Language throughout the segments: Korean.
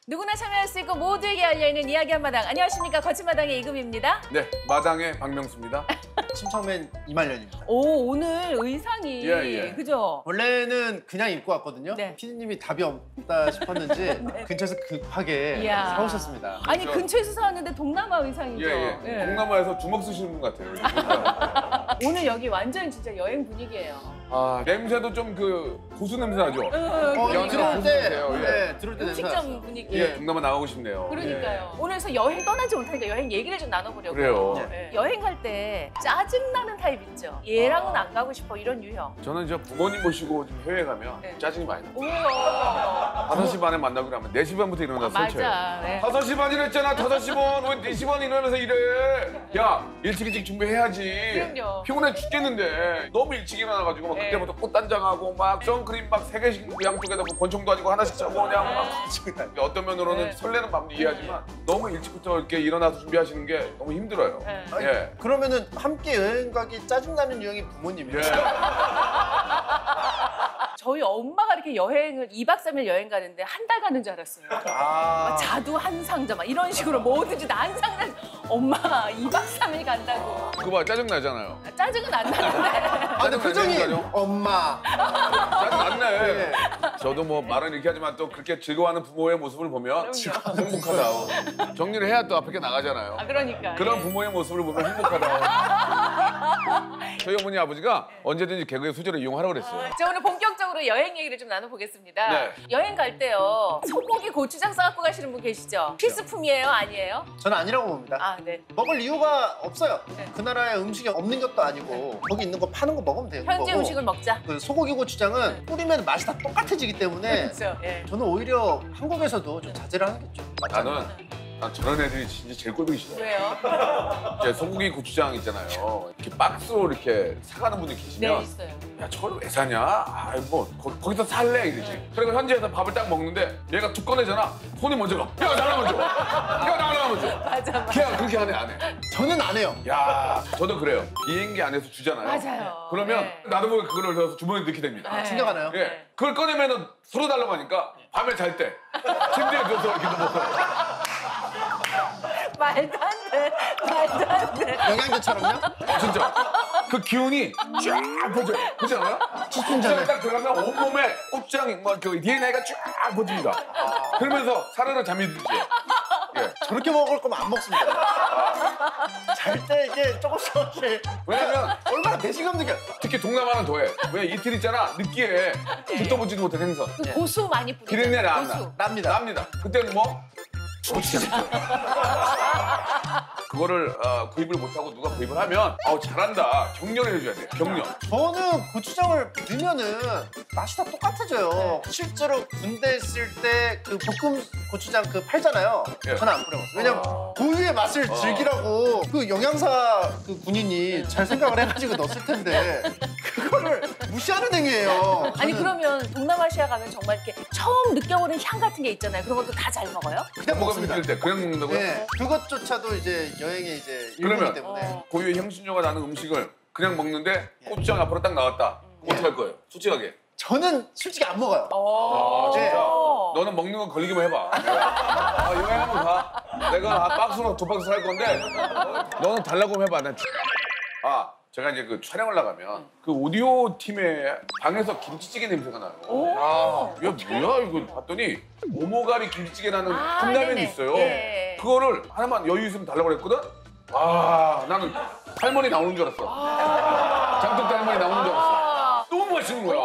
누구나 참여할 수 있고 모두에게 열려있는 이야기 한마당. 안녕하십니까, 거친 마당의 이금입니다. 네, 마당의 박명수입니다. 침착맨 이말년입니다. 오, 오늘 의상이 예. 그죠? 원래는 그냥 입고 왔거든요. 네. 피디님이 답이 없다 싶었는지 근처에서 급하게 이야. 사오셨습니다. 아니 그렇죠. 근처에서 사왔는데 동남아 의상이죠. 예. 동남아에서 주먹 쓰시는 분 같아요. 오늘 여기 완전 진짜 여행 분위기예요. 아, 냄새도 좀 그 고수 냄새 나죠? 그러니까. 들어올 때, 예. 들어올 때 음식점 분위기. 예, 동남아 나가고 싶네요. 그러니까요. 오늘서 여행 떠나지 못하니까 여행 얘기를 좀 나눠보려고. 그래요. 네. 여행 갈 때 짜증나는 타입 있죠. 얘랑은 안 가고 싶어 이런 유형. 저는 저 부모님 모시고 좀 해외 가면 네. 짜증이 많이 나요. 왜요? 5시 반에 만나기로 하면 4시 반부터 일어나서 설쳐요. 맞아. 네. 5시 반이랬잖아. 5시 반. 왜 4시 반에 일어나서 이래? 야, 일찍 준비해야지. 그럼요. 피곤해 죽겠는데 너무 일찍 일어나가지고 막 네. 그때부터 꽃단장하고 막 선크림 막 3개씩 양쪽에다 뭐 권총도 아니고 하나씩 차고 그냥 막 어떤 면으로는 네. 설레는 마음도 이해하지만 너무 일찍부터 이렇게 일어나서 준비하시는 게 너무 힘들어요. 네. 예. 그러면은 함께 여행 가기 짜증나는 유형이 부모님이에요. 예. 저희 엄마가 이렇게 여행을 2박 3일 여행 가는데 한 달 가는 줄 알았어요. 아, 자두 한 상자 막 이런 식으로 뭐든지 다 한 상자. 엄마 2박 3일 간다고. 그거 봐, 짜증나잖아요. 짜증은 안 나는데. 아, 근데 표정이 짜증나죠? 엄마. 짜증났네. 네. 저도 뭐 말은 이렇게 하지만 또 그렇게 즐거워하는 부모의 모습을 보면 그럼요. 행복하다. 정리를 해야 또 앞에 나가잖아요. 아, 그러니까. 그런 예. 부모의 모습을 보면 행복하다. 저희 어머니 아버지가 언제든지 개그의 수저를 이용하라고 그랬어요. 자, 오늘 본격적으로 여행 얘기를 좀 나눠보겠습니다. 네. 여행 갈 때요. 소고기 고추장 싸갖고 가시는 분 계시죠? 필수품이에요? 아니에요? 저는 아니라고 봅니다. 아, 네. 먹을 이유가 없어요. 네. 그 나라에 음식이 없는 것도 아니고 거기 있는 거 파는 거 먹으면 되는 현지 거고. 음식을 먹자. 그 소고기 고추장은 뿌리면 맛이 다 똑같아지기 때문에 그렇죠. 예. 저는 오히려 한국에서도 좀 자제를 하는 게 좀 맞잖아요. 난 저런 애들이 진짜 제일 꼴보기 싫어요. 왜요? 이제 소고기 고추장 있잖아요. 이렇게 박스로 이렇게 사가는 분이 네, 계시면 있어요. 야, 저걸 왜 사냐? 아, 뭐 거기서 살래 이러지. 그리고 현지에서 밥을 딱 먹는데 얘가 툭 꺼내잖아. 손이 먼저 가. 야, 나랑 먼저. 야, 나랑 먼저. 맞아. 걔가 그렇게 하네, 안 해. 저는 안 해요. 야, 저도 그래요. 비행기 안에서 주잖아요. 맞아요. 그러면 네. 나도 모르게 그걸 넣어서 주머니에 넣게 됩니다. 네. 챙겨가나요? 예. 그걸 꺼내면은 서로 달라고 하니까 밤에 잘 때 침대에 누워서 이렇게 넣고 말도 안 돼. 말도 안 돼. 영양제처럼요? 진짜 그 기운이 쫙 퍼져. 그렇지 않아요? 집중전에. 딱 들어가면 온몸에 고추장 뭐그 DNA가 쫙 퍼집니다. 그러면서 사르르 잠이 들죠. 예. 저렇게 먹을 거면 안 먹습니다. 잘 때 이게 조금씩 왜냐면 얼마나 배신감 느껴. 특히 동남아는 더해. 왜 이틀 있잖아 늦기에 듣도 보지도 못한 생선. 그 고수 많이 뿌리죠. 비린내 안 나. 고수. 납니다. 그때는 뭐? 고추장. 그거를 구입을 못하고 누가 구입을 하면 잘한다. 격려를 해줘야 돼. 격려. 저는 고추장을 넣으면은 맛이 다 똑같아져요. 실제로 군대 있을 때 그 볶음 고추장 그 팔잖아요. 예. 저는 안 뿌려 먹어요. 왜냐면 고유의 맛을 즐기라고 그 영양사 그 군인이 잘 생각을 해가지고 넣었을 텐데 그거를 무시하는 행위예요. 아니 저는 그러면 동남아시아 가면 정말 이렇게 처음 느껴보는 향 같은 게 있잖아요. 그런 것도 다 잘 먹어요? 그냥 뭐가 먹습니다. 믿을 때 그냥 먹는다고요? 네, 그것조차도 이제 여행의 이제 그러면 일부이기 때문에 고유의 향신료가 나는 음식을 그냥 먹는데 고추장 앞으로 딱 나왔다. 그럼 어떡할 거예요? 솔직하게. 저는 솔직히 안 먹어요. 아, 진짜? 네. 너는 먹는 거 걸리기만 해봐. 여행 한번 가. 내가 박스로 2박스 살 건데 너는 달라고 해봐. 난 제가 이제 그 촬영을 나가면 그 오디오 팀의 방에서 김치찌개 냄새가 나요. 이게 뭐야 이거 봤더니 오모가리 김치찌개 나는 컵라면이 네네. 있어요. 예. 그거를 하나만 여유 있으면 달라고 그랬거든? 나는 할머니 나오는 줄 알았어. 장독 할머니 나오는 줄 알았어. 너무 맛있는 거야.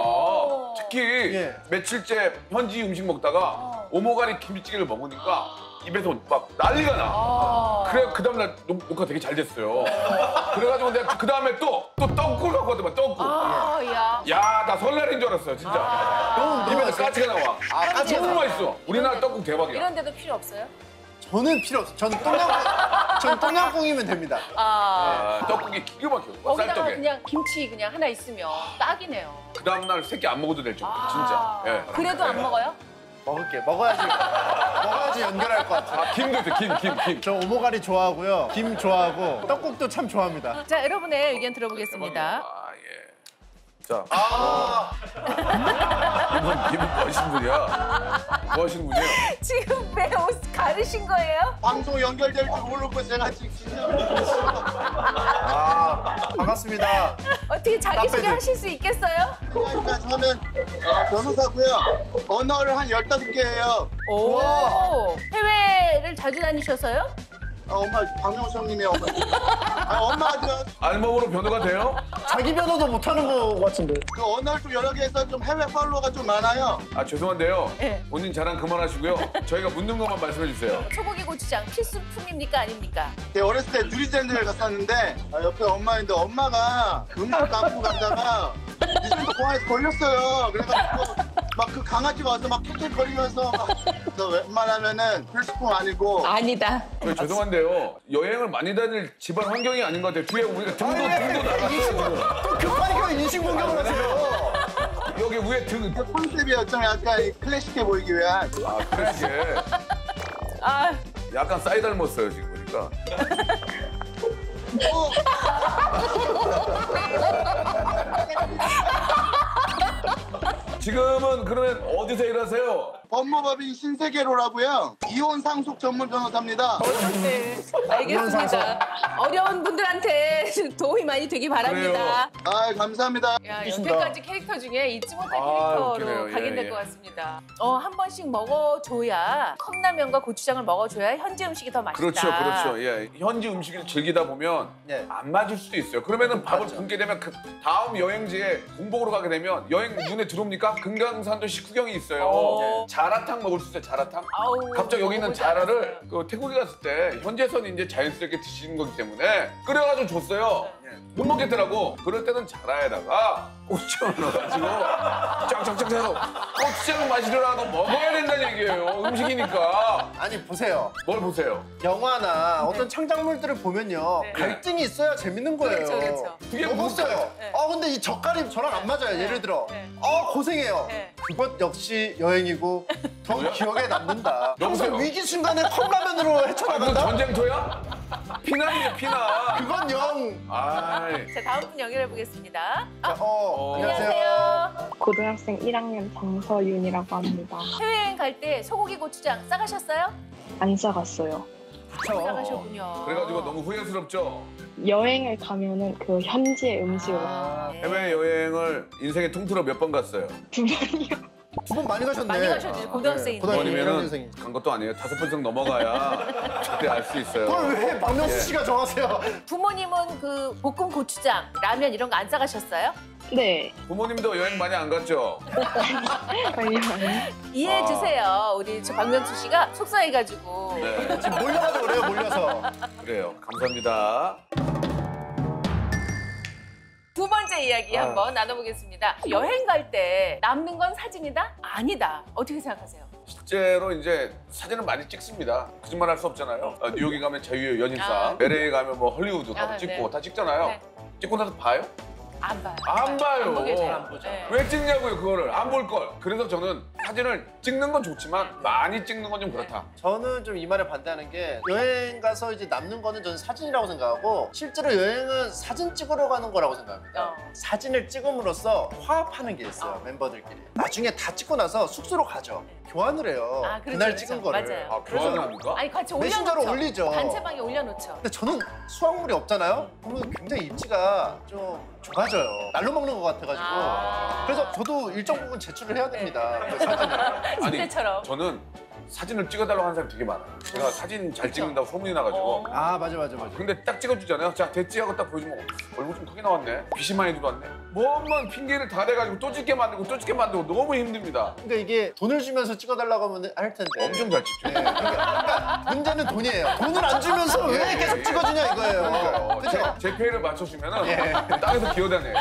특히 예. 며칠째 현지 음식 먹다가 오모가리 김치찌개를 먹으니까 입에서 막 난리가 나. 그래 그 다음날 녹화 되게 잘 됐어요. 그래가지고 내가 그 다음에 또 떡국을 갖고 왔더만 떡국. 야. 야, 나 설날인 줄 알았어요, 진짜. 입에서 까치가 나와. 까치 너무 맛있어. 우리나라 떡국 대박이야. 이런 데도 필요 없어요? 저는 필요 없어요. 저는 똥냥꿍이면 됩니다. 떡국이 기가 막혀. 거기다가 쌀떡에. 그냥 김치 그냥 하나 있으면 딱이네요. 그 다음날 새끼 안 먹어도 될 정도, 진짜. 예. 그래도 안 먹어요? 먹을게. 먹어야지 연결할 것 같아. 김도 있어, 김. 저 오모가리 좋아하고요. 김 좋아하고 떡국도 참 좋아합니다. 자, 여러분의 의견 들어보겠습니다. 예. 자. 이분 뭐 하시는 분이야? 뭐 하시는 분이에요? 지금 배 받으신 거예요? 방송 연결될 줄 모르고 제가 지금 반갑습니다. 어떻게 자기소개 나빼들. 하실 수 있겠어요? 그러니까 저는 변호사고요. 언어를 한 15개예요. 오. 해외를 자주 다니셔서요? 엄마 박명수 형님의 어머. 엄마가 알몸으로 변호가 돼요? 자기 변호도 못하는 거 같은데. 그 언어를 좀 여러 개 해서 좀 해외 팔로워가 좀 많아요. 아 죄송한데요. 네. 본인 자랑 그만하시고요. 저희가 묻는 것만 말씀해 주세요. 소고기 고추장 필수품입니까 아닙니까? 제가 어렸을 때 누리랜드를 갔었는데 옆에 엄마인데 엄마가 음식 감고 가다가 뉴질랜드 공항에서 걸렸어요. 그래가지고 막 그 강아지가 와서 막 킥킥거리면서 막 그래서 웬만하면은 필수품 아니고 아니다. 저희 죄송한데요. 여행을 많이 다닐 집안 환경이 아닌 것 같아요. 뒤에 우리가 등도 나갔어요. 지금. 또 급하니까 인식 공격을 하세요. 여기 위에 등. 컨셉이 좀 약간 클래식해 보이기 위한. 아 그렇게 아, 약간 싸이 닮았어요 지금 보니까. 지금은 그러면 어디서 일하세요? 법무법인 신세계로라고요. 이혼 상속 전문 변호사입니다. 네. 알겠습니다. 어려운 분들한테 도움이 많이 되기 바랍니다. 아 감사합니다. 야, 좋습니다. 여태까지 캐릭터 중에 잊지 못할 아, 캐릭터로 웃기네요. 각인될 예, 예. 것 같습니다. 한 번씩 먹어줘야 컵라면과 고추장을 먹어줘야 현지 음식이 더 맛있다. 그렇죠, 그렇죠. 예, 현지 음식을 즐기다 보면 네. 안 맞을 수도 있어요. 그러면은 밥을 맞죠. 굶게 되면 그 다음 여행지에 공복으로 가게 되면 여행 눈에 들어옵니까? 금강산도 식후경이 있어요. 오. 자라탕 먹을 수 있어요, 자라탕. 아우, 갑자기 여기 있는 먹어보지 자라를 않았어요. 그 태국에 갔을 때 현지에서는 이제 자연스럽게 드시는 거기 때문에 끓여가지고 줬어요. 못 먹겠더라고. 그럴 때는 자라에다가 고추장을 넣어가지고 쫙쫙쫙 해서 고추장 마시더라도 먹어야 된다는 얘기예요. 음식이니까. 아니 보세요. 뭘 보세요? 영화나 어떤 창작물들을 보면요. 네. 갈등이 있어야 재밌는 거예요. 그렇죠, 그렇죠. 그게 먹었어요. 네. 근데 이 젓갈이 저랑 안 맞아요. 예를 들어. 네. 고생해요. 네. 그것 역시 여행이고 더 기억에 남는다. 여보세요? 항상 위기 순간에 컵라면으로 아, 그건 헤쳐나간다? 전쟁터야? 피난이죠, 피난. 그건 영. 아이. 자, 다음 분 연결해 보겠습니다. 안녕하세요. 고등학생 1학년 정서윤이라고 합니다. 해외여행 갈 때 소고기 고추장 싸가셨어요? 안 싸갔어요. 싸가셨군요. 그래가지고 너무 후회스럽죠? 여행을 가면은 그 현지의 음식을 네. 해외여행을 인생의 통틀어 몇 번 갔어요? 2번이요. 두 번 많이 가셨네. 많이 가셨죠, 고등학생인데. 고등학생 번이면은 1학년생이죠. 간 것도 아니에요. 5번 이상 넘어가야 그때 알 수 있어요. 그걸 왜 박명수 예. 씨가 정하세요? 부모님은 그 볶음 고추장, 라면 이런 거 안 싸가셨어요? 네. 부모님도 여행 많이 안 갔죠? 아니요. 이해해 주세요. 우리 저 박명수 씨가 속상해가지고. 네, 지금 몰려가지고 그래요, 몰려서. 그래요. 감사합니다. 두 번째 이야기 한번 나눠보겠습니다. 여행 갈 때 남는 건 사진이다? 아니다. 어떻게 생각하세요? 실제로 이제 사진을 많이 찍습니다. 거짓말 할 수 없잖아요. 뉴욕에 가면 자유의 연인상, 아. LA 가면 뭐 헐리우드 가서 아, 찍고 네. 다 찍잖아요. 네. 찍고 나서 봐요? 안 봐요. 안 봐요. 안 보게 돼요. 안 보죠. 네. 왜 찍냐고요, 그거를. 안 볼 걸. 그래서 저는 사진을 찍는 건 좋지만 많이 찍는 건 좀 그렇다. 저는 좀 이 말에 반대하는 게 여행 가서 이제 남는 거는 저는 사진이라고 생각하고 실제로 여행은 사진 찍으러 가는 거라고 생각합니다. 사진을 찍음으로써 화합하는 게 있어요, 멤버들끼리. 나중에 다 찍고 나서 숙소로 가죠. 교환을 해요. 아, 그렇죠, 그날 그렇죠. 찍은 거를. 맞아요. 아, 교환을 합니까? 아니 같이 메신저로 올려놓죠. 올리죠. 단체방에 올려놓죠. 근데 저는 수확물이 없잖아요? 그러면 굉장히 입지가 좀 좁아져요. 날로 먹는 것 같아가지고. 아. 그래서 저도 일정 부분 제출을 해야 됩니다. 그 사진을. 아니, 그때처럼. 저는 사진을 찍어달라고 하는 사람이 되게 많아요. 제가 사진 잘 찍는다고 소문이 나가지고. 아, 맞아. 근데 딱 찍어주잖아요. 자, 됐지 하고 딱 보여주면 얼굴 좀 크게 나왔네. 빛이 많이 들어왔네. 뭐만 핑계를 다 대가지고 또 찍게 만들고 또 찍게 만들고 너무 힘듭니다. 그러니까 이게 돈을 주면서 찍어달라고 하면 할 텐데. 엄청 잘 찍죠. 네, 그러니까 문제는 돈이에요. 돈을 안 주면서 왜 계속 찍어주냐 이거예요. 그렇죠? 제 페이를 맞춰주면은 예. 땅에서 기어다녀요.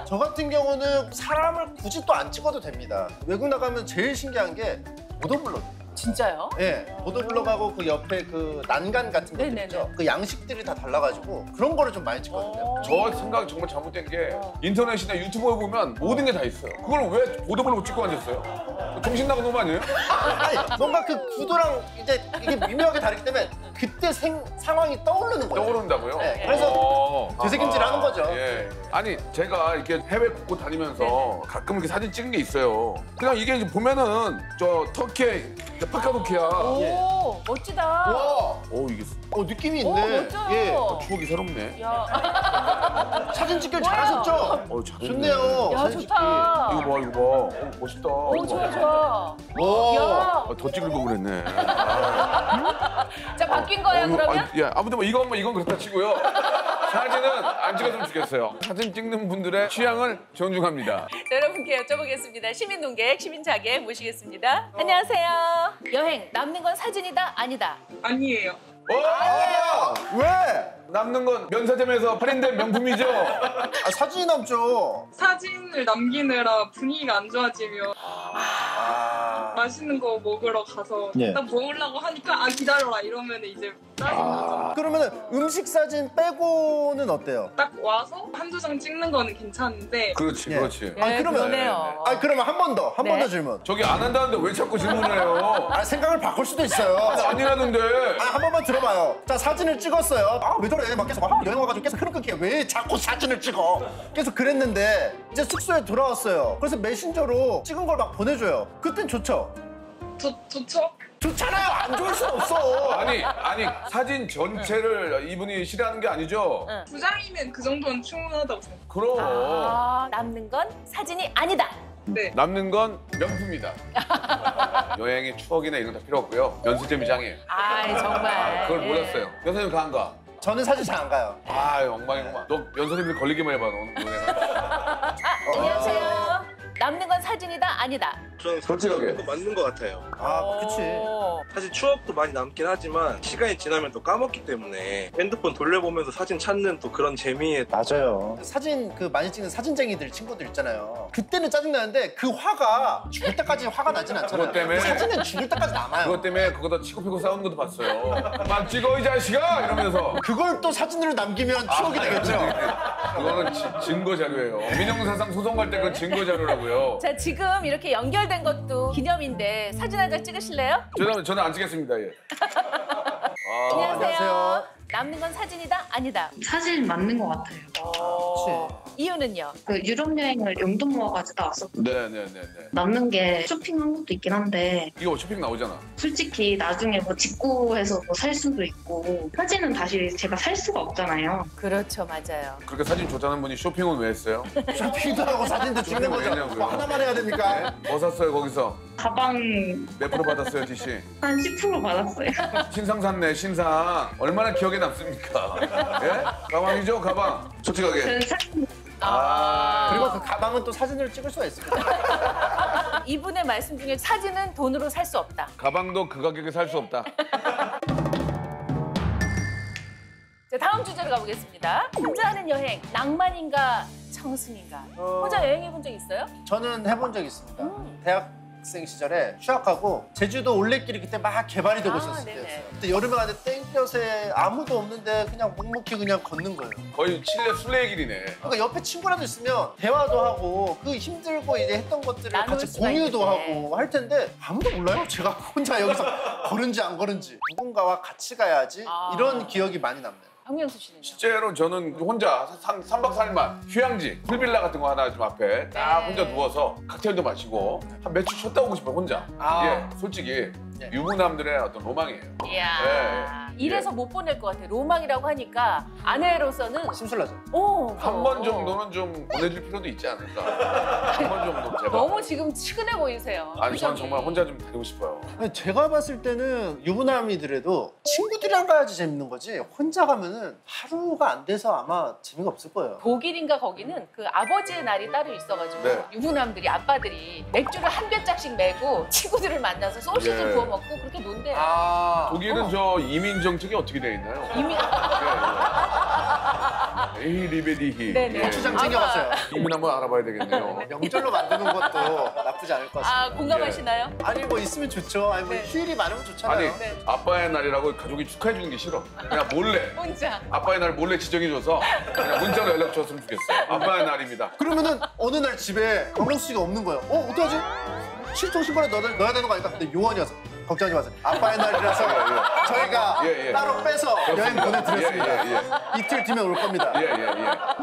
저 같은 경우는 사람을 굳이 또 안 찍어도 됩니다. 외국 나가면 제일 신기한 게 모더블럭. 진짜요? 예, 모더블럭하고 그 옆에 그 난간 같은 것들 네네네. 있죠. 그 양식들이 다 달라가지고 그런 거를 좀 많이 찍거든요. 저 생각이 정말 잘못된 게 인터넷이나 유튜브에 보면 모든 게 다 있어요. 그걸 왜 보도블록 찍고 앉았어요? 정신 나간 놈 아니에요? 아니, 뭔가 그 구도랑 이제 이게 미묘하게 다르기 때문에 그때 상황이 떠오르는 거예요. 떠오른다고요? 네, 그래서 되새김질을 하는 거죠. 예. 아니 제가 이렇게 해외 곳곳 다니면서 가끔 이렇게 사진 찍은 게 있어요. 그냥 이게 이제 보면은 저 터키의 파카도키야. 오, 멋지다. 와, 오 이게 느낌이 오, 있네. 멋져요. 예, 추억이 새롭네. 야, 사진 찍길 뭐야? 잘하셨죠? 잘했네. 좋네요. 야 사진 찍기. 좋다. 이거 봐, 이거 봐. 오, 멋있다. 오, 좋아, 좋아. 오. 야, 아, 더 찍을 걸 그랬네. 자, 바뀐 거예요, 그러면? 예, 아무튼 뭐 이건 그렇다 치고요. 사진은 안 찍었으면 좋겠어요. 사진 찍는 분들의 취향을 존중합니다. 자, 여러분께 여쭤보겠습니다. 시민 농객, 시민 자객 모시겠습니다. 안녕하세요. 여행, 남는 건 사진이다? 아니다? 아니에요. 왜? 남는 건 면세점에서 할인된 명품이죠. 아, 사진이 남죠. 사진을 남기느라 분위기가 안 좋아지면 맛있는 거 먹으러 가서 예. 딱 먹으려고 하니까 아 기다려라 이러면 이제 짜증나죠. 그러면은 음식 사진 빼고는 어때요? 딱 와서 한두 장 찍는 거는 괜찮은데 그렇지, 예. 그렇지. 아, 그러면- 그러네요. 아, 그러면 한 번 더, 한 번 네. 더 질문. 저기 안 한다는데 왜 자꾸 질문을 해요? 아, 생각을 바꿀 수도 있어요. 아니라는데. 아, 한 번만 들어봐요. 자, 사진을 찍었어요. 아, 왜 저래? 막 계속 여행 와가지고 계속 흐름 끊기게 왜 자꾸 사진을 찍어? 계속 그랬는데 이제 숙소에 돌아왔어요. 그래서 메신저로 찍은 걸 막 보내줘요. 그땐 좋죠? 좋죠? 좋잖아요. 안 좋을 수 없어. 아니 사진 전체를 이분이 싫어하는 게 아니죠? 응. 두 장이면 그 정도는 충분하다고 생각해요. 그럼 아, 남는 건 사진이 아니다. 네. 남는 건 명품이다. 여행의 추억이나 이런 거 다 필요 없고요. 면세점이 짱이에요. 아, 정말. 그걸 예. 몰랐어요. 면세점 가 안 가? 저는 사진 잘 안 가요. 아, 엉망이구만. 너 면세점들 걸리기만 해봐, 너네가. 안녕하세요. 남는 건 사진이다? 아니다? 저는 솔직하게. 그거 맞는 것 같아요. 아, 그치. 오. 사실 추억도 많이 남긴 하지만 시간이 지나면 또 까먹기 때문에 핸드폰 돌려보면서 사진 찾는 또 그런 재미에 맞아요. 사진 많이 찍는 사진쟁이들 친구들 있잖아요. 그때는 짜증나는데 그 화가 죽을 때까지 화가 나진 않잖아요. 그것 때문에- 사진은 죽을 때까지 남아요. 그것 때문에 그거다 치고 피고 싸우는 것도 봤어요. 막 찍어, 이 자식아! 이러면서. 그걸 또 사진으로 남기면 추억이 되겠죠. 그거는 증거 자료예요. 민형사상 소송 갈 때 그건 증거 자료라고요. 자, 지금 이렇게 연결된 것도 기념인데 사진 한 장 찍으실래요? 죄송합니다. 저는 안 찍겠습니다. 예. 안녕하세요. 안녕하세요. 남는 건 사진이다? 아니다? 사진 맞는 것 같아요. 이유는요? 그 유럽 여행을 용돈 모아가지고 나왔었거든요. 네네네네. 남는 게 쇼핑한 것도 있긴 한데 이거 쇼핑 나오잖아. 솔직히 나중에 뭐 직구해서 뭐 살 수도 있고 사진은 다시 제가 살 수가 없잖아요. 그렇죠, 맞아요. 그렇게 사진 좋다는 분이 쇼핑은 왜 했어요? 쇼핑도 하고 사진도 찍는 거죠. 왜냐고요? 뭐 하나만 해야 됩니까? 뭐 샀어요, 거기서? 가방 몇 프로 받았어요, DC? 한 10% 받았어요. 신상 샀네, 신상. 얼마나 기억에 남습니까? 예? 가방이죠, 가방. 솔직하게. 저는 사진 그리고 그 가방은 또 사진을 찍을 수가 있습니다. 이분의 말씀 중에 사진은 돈으로 살 수 없다. 가방도 그 가격에 살 수 없다. 자, 다음 주제로 가보겠습니다. 혼자 하는 여행, 낭만인가 청승인가? 혼자 여행해 본 적 있어요? 저는 해본 적 있습니다. 대학생 시절에 휴학하고 제주도 올레길이 그때 막 개발이 되고 아, 있었을 네네. 때였어요. 그때 여름에 가는데 땡볕에 아무도 없는데 그냥 묵묵히 그냥 걷는 거예요. 거의 칠레 순례의 길이네. 그러니까 옆에 친구라도 있으면 대화도 하고 그 힘들고 이제 했던 것들을 나눌 같이 수가 공유도 있는데. 하고 할 텐데 아무도 몰라요. 제가 혼자 여기서 걸은지 안 걸은지. 누군가와 같이 가야지 아. 이런 기억이 많이 남네요. 박명수 씨는요? 실제로 저는 혼자 3박 4일만 휴양지, 풀빌라 같은 거 하나 좀 앞에 딱 네. 혼자 누워서 칵테일도 마시고 한 며칠 쉬었다 오고 싶어요, 혼자. 아. 예, 솔직히 예. 유부남들의 어떤 로망이에요. 이야, 예. 이래서 못 보낼 것 같아. 로망이라고 하니까 아내로서는 심술나죠? 한 번 정도는 좀 보내줄 필요도 있지 않을까. 한 번 정도 제발. 너무 지금 치근해 보이세요. 아니, 저는 표정이. 정말 혼자 좀 다니고 싶어요. 아니, 제가 봤을 때는 유부남이더라도 친구들이랑 가야지 재밌는 거지 혼자 가면은 하루가 안 돼서 아마 재미가 없을 거예요. 독일인가 거기는 그 아버지의 날이 따로 있어가지고 네. 유부남들이 아빠들이 맥주를 한 배짝씩 메고 친구들을 만나서 소시지 예. 구워 먹고 그렇게 논대요. 아, 독일은 저 이민 정책이 어떻게 돼 있나요? 이미 에이 리베디히. 네네. 고추장 챙겨갔어요. 이민 한번 알아봐야 되겠네요. 명절로 만드는 것도 나쁘지 않을 것 같습니다. 아 공감하시나요? 아니 뭐 있으면 좋죠. 아니 뭐 네. 휴일이 많으면 좋잖아요. 아니 네. 아빠의 날이라고 가족이 축하해 주는 게 싫어. 그냥 몰래 혼자. 아빠의 날 몰래 지정해줘서 그냥 문자로 연락 줬으면 좋겠어요. 아빠의 날입니다. 그러면은 어느 날 집에 강명수 씨가 없는 거예요. 어떡하지? 실종 신고에 넣어야 되는 거 아닐까? 근데 요원이어서 걱정하지 마세요. 아빠의 날이라서 저희가 예, 예. 따로 빼서 여행 보내드렸습니다. 예. 이틀 뒤면 올 겁니다. 예.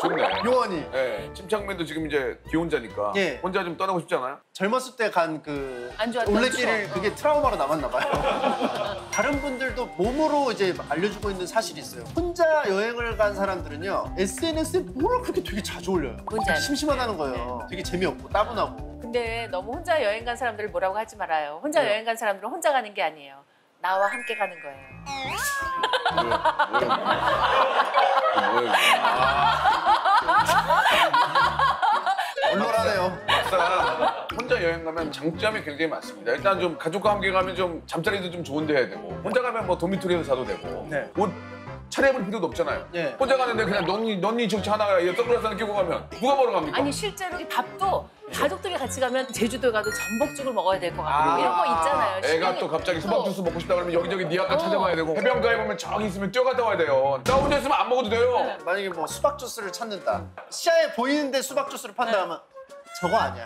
좋네. 요원이. 예. 침착맨도 지금 이제 기혼자니까 예. 혼자 좀 떠나고 싶지 않아요? 젊었을 때 간 그 안 좋았던 올레길을 추억. 그게 트라우마로 남았나 봐요. 다른 분들도 몸으로 이제 알려주고 있는 사실이 있어요. 혼자 여행을 간 사람들은요 SNS에 뭘 그렇게 되게 자주 올려요. 뭔지 알죠? 심심하다는 거예요. 되게 재미없고 따분하고. 근데 너무 혼자 여행 간 사람들을 뭐라고 하지 말아요. 혼자 여행 간 사람들은 혼자 가는 게 아니에요. 나와 함께 가는 거예요. 뭐야. 얼얼하네요. 막상 혼자 여행 가면 장점이 굉장히 많습니다. 일단 좀 가족과 함께 가면 좀 잠자리도 좀 좋은데 해야 되고 혼자 가면 뭐 도미토리에서 자도 되고 네. 옷 차려입을 필요도 없잖아요. 예. 혼자 가는데 그냥 넌니 정치 하나가 선글라스 하나 끼고 가면 누가 보러 갑니까? 아니 실제로 이 밥도 가족들이 같이 가면 제주도에 가도 전복죽을 먹어야 될 것 같고 이런 거 있잖아요. 애가 또 갑자기 수박 주스 먹고 싶다 그러면 여기저기 니 아까 찾아봐야 되고 해변가에 보면 저기 있으면 뛰어갔다 와야 돼요. 나 혼자 있으면 안 먹어도 돼요. 만약에 뭐 수박 주스를 찾는다. 시야에 보이는데 수박 주스를 판다 하면 저거 아니야.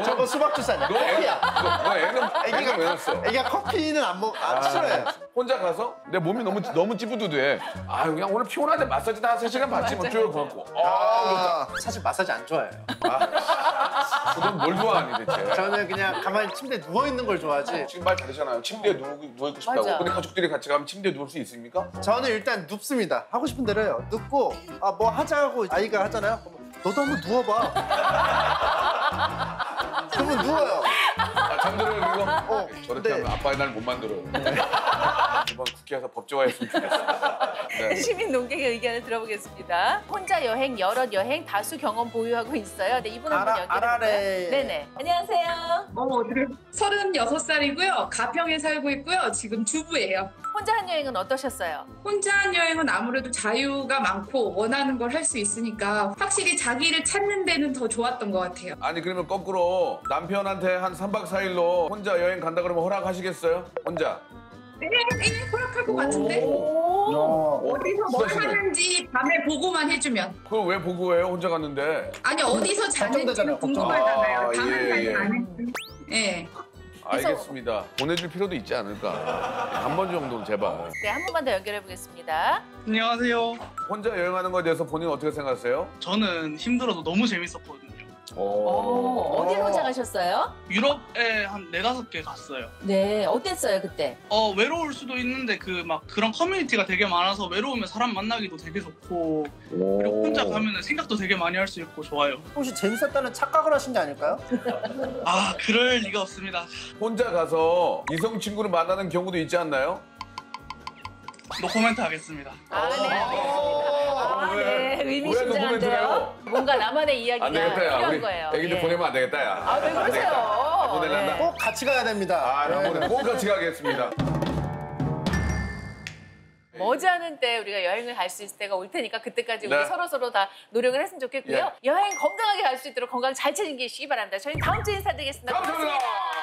저거 수박 주스 아니야. 커피야. 너 애는 왜 낳았어? 애기가 커피는 안 싫어해. 혼자 가서 내 몸이 너무 찌뿌두두해. 아 그냥 오늘 피곤한데 마사지 한 3시간 받지 뭐 쭉 걷고. 사실 마사지 안 좋아해요. 그건 뭘 좋아하니 대체? 저는 그냥 가만히 침대에 누워 있는 걸 좋아하지. 지금 말 잘하잖아요. 침대에 누워있고 싶다고. 맞아. 근데 가족들이 같이 가면 침대에 누울 수 있습니까? 저는 일단 눕습니다. 하고 싶은 대로 해요. 눕고 뭐 하자고 아이가 하잖아요. 그러면 너도 한번 누워봐. 그러면 누워요. 잠들어요 그거? 저렇게 네. 하면 아빠의 날 못 만들어요. 이번 국회에서 법제화했으면 좋겠어요. 네. 시민 농객의 의견을 들어보겠습니다. 혼자 여행, 여럿 여행 다수 경험 보유하고 있어요. 네, 이분 한번 연결해 볼까요? 아라레. 네네. 안녕하세요. 36살이고요. 가평에 살고 있고요. 지금 주부예요. 혼자 한 여행은 어떠셨어요? 혼자 한 여행은 아무래도 자유가 많고 원하는 걸 할 수 있으니까 확실히 자기를 찾는 데는 더 좋았던 것 같아요. 아니 그러면 거꾸로 남편한테 한 3박 4일로 혼자 여행 간다 그러면 허락하시겠어요? 혼자? 네, 허락할 것 같은데? 어디서 뭘 수고하시네. 하는지 밤에 보고만 해주면. 그걸 왜 보고 해요? 혼자 갔는데. 아니 어디서 자는지 걱정되잖아요, 궁금하잖아요. 걱정. 다른 예, 예. 사람 안 했지. 예. 알겠습니다. 보내줄 필요도 있지 않을까. 한 번 정도는 제발. 네, 한 번만 더 연결해 보겠습니다. 안녕하세요. 혼자 여행하는 거에 대해서 본인 어떻게 생각하세요? 저는 힘들어도 너무 재밌었거든요. 어디로 혼자 가셨어요? 유럽에 한 4-5개 갔어요. 네, 어땠어요 그때? 외로울 수도 있는데 그런 커뮤니티가 되게 많아서 외로우면 사람 만나기도 되게 좋고 그리고 혼자 가면은 생각도 되게 많이 할 수 있고 좋아요. 혹시 재밌었다는 착각을 하신 게 아닐까요? 그럴 리가 없습니다. 혼자 가서 이성 친구를 만나는 경우도 있지 않나요? 노코멘트 하겠습니다. 네, 의미심장한데요. 뭔가 나만의 이야기가 안 되겠다 야. 필요한 우리 거예요. 애기들 예. 보내면 안 되겠다 야. 왜 그러세요? 보내란다. 꼭 같이 가야 됩니다. 꼭 같이 가겠습니다. 머지않은 때 우리가 여행을 갈 수 있을 때가 올 테니까 그때까지 우리 네. 서로 다 노력을 했으면 좋겠고요. 예. 여행 건강하게 갈 수 있도록 건강 잘 챙기시기 바랍니다. 저희 다음 주에 인사드리겠습니다. 감사합니다. 고맙습니다.